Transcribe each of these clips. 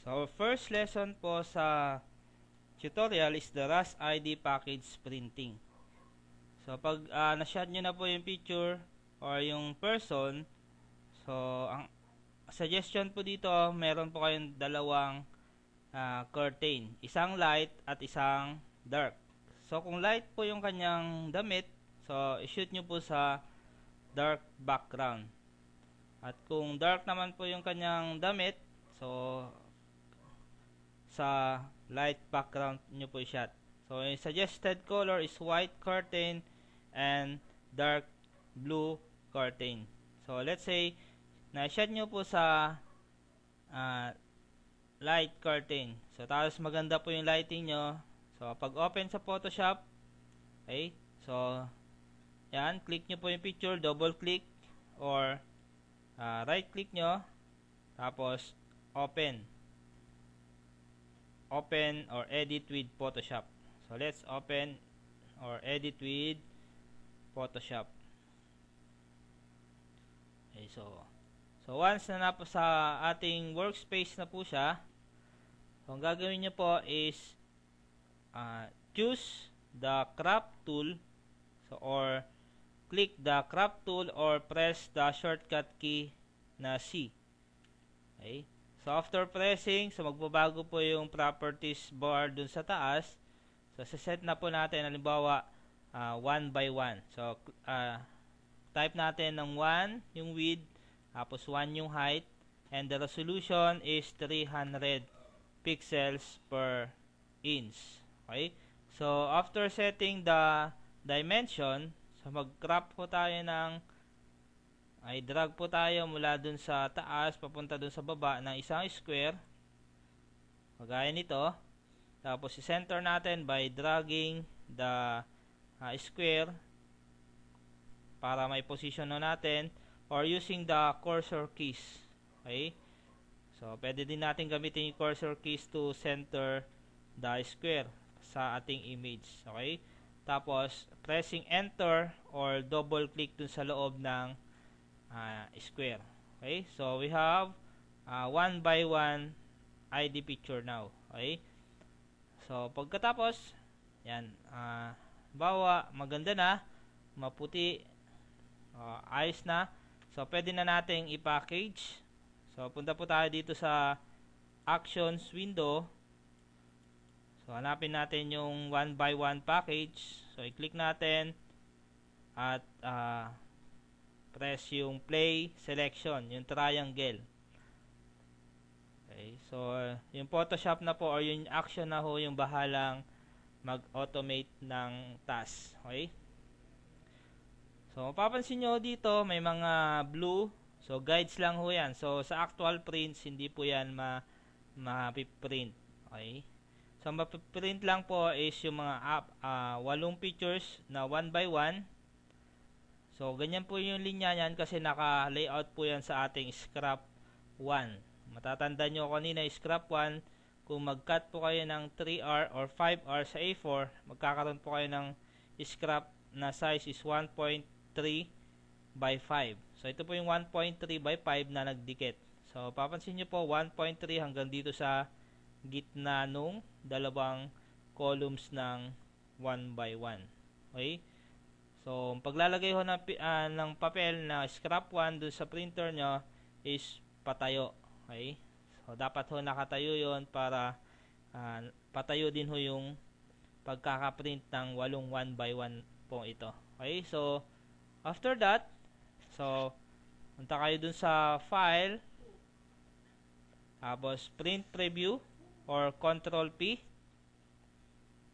So, first lesson po sa tutorial is the Rust ID package printing. So, pag na-shot nyo na po yung picture or yung person, so, ang suggestion po dito, meron po kayong dalawang curtain. Isang light at isang dark. So, kung light po yung kanyang damit, so, i-shoot nyo po sa dark background. At kung dark naman po yung kanyang damit, so, sa light background nyo po i-shot. So, yung suggested color is white curtain and dark blue curtain. So, let's say, na-shot nyo po sa light curtain. So, tapos maganda po yung lighting nyo. So, pag open sa Photoshop, okay, so, yan, click nyo po yung picture, double click, or right click nyo, tapos open or edit with Photoshop. So, let's open or edit with Photoshop. Okay, so once na po sa ating workspace na po siya, so, ang gagawin nyo po is choose the crop tool, so, or click the crop tool or press the shortcut key na C. Okay. So, after pressing, so magbabago po yung properties bar dun sa taas. So, set na po natin, halimbawa, 1 by 1. So, type natin ng 1 yung width, tapos 1 yung height, and the resolution is 300 pixels per inch. Okay? So, after setting the dimension, so mag-crop po tayo ng ay drag po tayo mula dun sa taas papunta dun sa baba ng isang square kagaya nito, tapos i-center natin by dragging the square para may position na natin or using the cursor keys. Okay, so pwede din natin gamitin yung cursor keys to center the square sa ating image. Okay, tapos pressing enter or double click dun sa loob ng square. Okay, so we have 1 by 1 ID picture now. Okay, so pagkatapos yan, bawa maganda na, maputi, ayos na. So pwede na nating i-package. So punta po tayo dito sa actions window. So hanapin natin yung 1 by 1 package. So i-click natin at press yung play selection, yung triangle. Okay, so yung Photoshop na po or yung action na ho yung bahalang mag-automate ng task. Okay, so mapapansin nyo dito may mga blue, so guides lang ho yan. So sa actual prints hindi po yan ma-print. Okay, so ma-print lang po is yung mga 8 pictures na 1 by 1. So, ganyan po yung linya niyan kasi naka-layout po yan sa ating scrap 1. Matatanda nyo kanina, scrap 1, kung mag-cut po kayo ng 3R or 5R sa A4, magkakaroon po kayo ng scrap na size is 1.3 by 5. So, ito po yung 1.3 by 5 na nagdikit. So, papansin nyo po, 1.3 hanggang dito sa gitna nung dalawang columns ng 1 by 1. Okay? So, paglalagay ho ng papel na scrap 1 dun sa printer nyo is patayo. Okay? So, dapat ho nakatayo yon para patayo din ho yung pagkakaprint ng 8 1 by 1 po ito. Okay? So, after that, so, punta kayo dun sa file, tapos print preview or control P.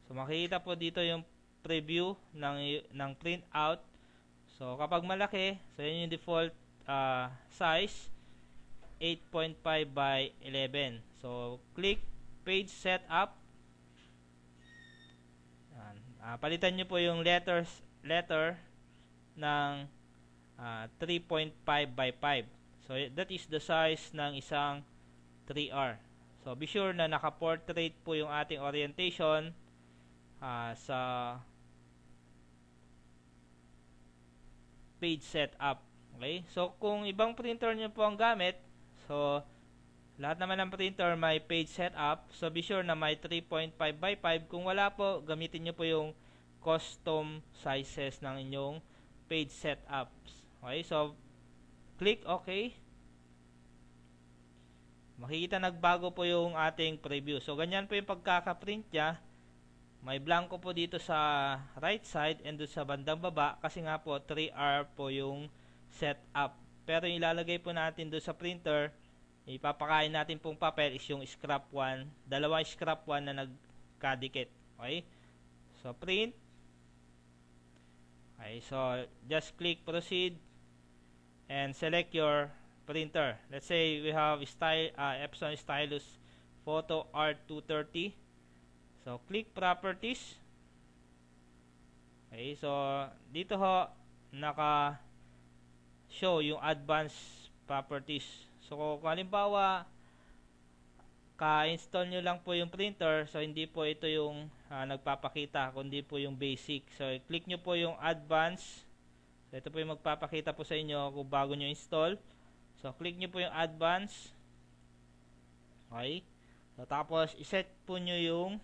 So, makikita po dito yung preview ng printout. So, kapag malaki, so yun yung default size, 8.5 by 11. So, click page setup. Palitan nyo po yung letter ng 3.5 by 5. So, that is the size ng isang 3R. So, be sure na naka-portrait po yung ating orientation sa page setup. Okay? So, kung ibang printer nyo po ang gamit, so, Lahat naman ng printer may page setup. So, be sure na may 3.5 by 5. Kung wala po, gamitin nyo po yung custom sizes ng inyong page setups. Okay, so, click OK. Makikita nagbago po yung ating preview. So, ganyan po yung pagkakaprint niya. May blanco po dito sa right side and doon sa bandang baba kasi nga po 3R po yung setup. Pero yung ilalagay po natin doon sa printer, ipapakain natin pong papel is yung scrap 1. Dalawang scrap 1 na nagkadikit. Okay? So, print. Okay, so just click proceed and select your printer. Let's say we have Epson Stylus Photo R230. So, click properties. Okay, so dito ho naka-show yung advanced properties. So, kung halimbawa ka-install nyo lang po yung printer, so hindi po ito yung nagpapakita, kundi po yung basic. So, click nyo po yung advanced. So, ito po yung magpapakita po sa inyo kung bago nyo install. So, click nyo po yung advanced. Okay. So, tapos, iset po nyo yung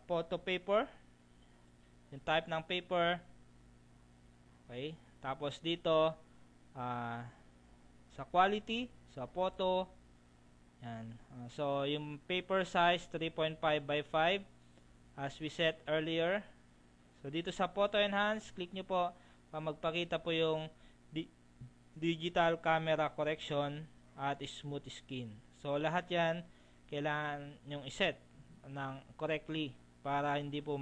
photo paper. Yung type ng paper. Okay. Tapos, dito, sa quality, sa photo, yan. So, yung paper size, 3.5 by 5 as we set earlier. So, dito sa photo enhance, click nyo po para magpakita po yung digital camera correction at smooth skin. So, lahat yan kailangan nyong iset ng correctly para hindi po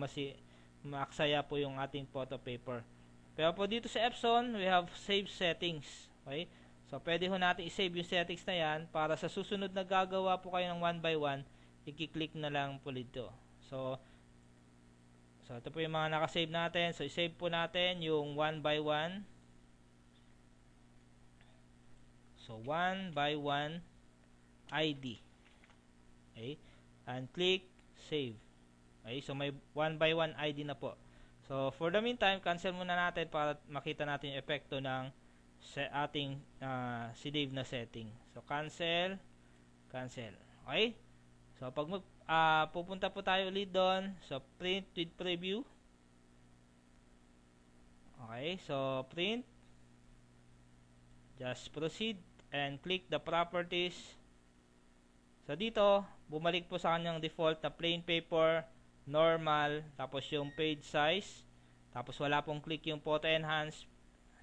maaksaya po yung ating photo paper. Pero po dito sa Epson, we have save settings. Okay? So, pwede ho natin i-save yung settings na yan para sa susunod na gagawa po kayo ng 1 by 1, i-click na lang po dito. So, ito po yung mga nakasave natin. So, i-save po natin yung 1 by 1. So, 1 by 1 ID. Okay? And click save. Okay? So, may 1 by 1 ID na po. So, for the meantime, cancel muna natin para makita natin yung epekto ng ating sinave na setting. So, cancel. Okay? So, pag pupunta po tayo ulit doon. So, print with preview. Okay? So, print. Just proceed and click the properties. So, dito, bumalik po sa kanyang default na plain paper, normal, tapos yung page size. Tapos, wala pong click yung photo enhance.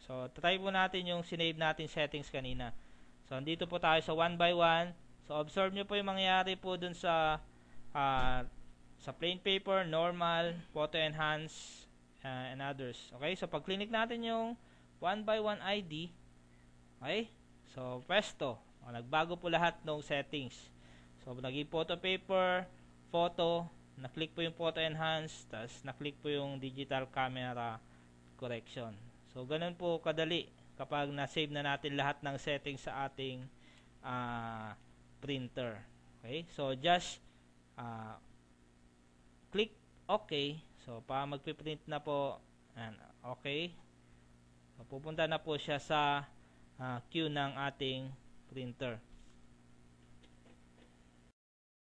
So, try po natin yung sinave natin settings kanina. So, dito po tayo sa 1 by 1. So, observe nyo po yung mangyayari po dun sa plain paper, normal, photo enhance, and others. Okay? So, pag click natin yung 1 by 1 ID, okay? So, presto. Nagbago po lahat ng settings. So, naging photo paper, photo, na-click po yung photo enhance, tapos na-click po yung digital camera correction. So, ganun po kadali kapag na-save na natin lahat ng settings sa ating printer. Okay? So, just click OK. So, para magpiprint na po, OK. So, pupunta na po siya sa queue ng ating printer.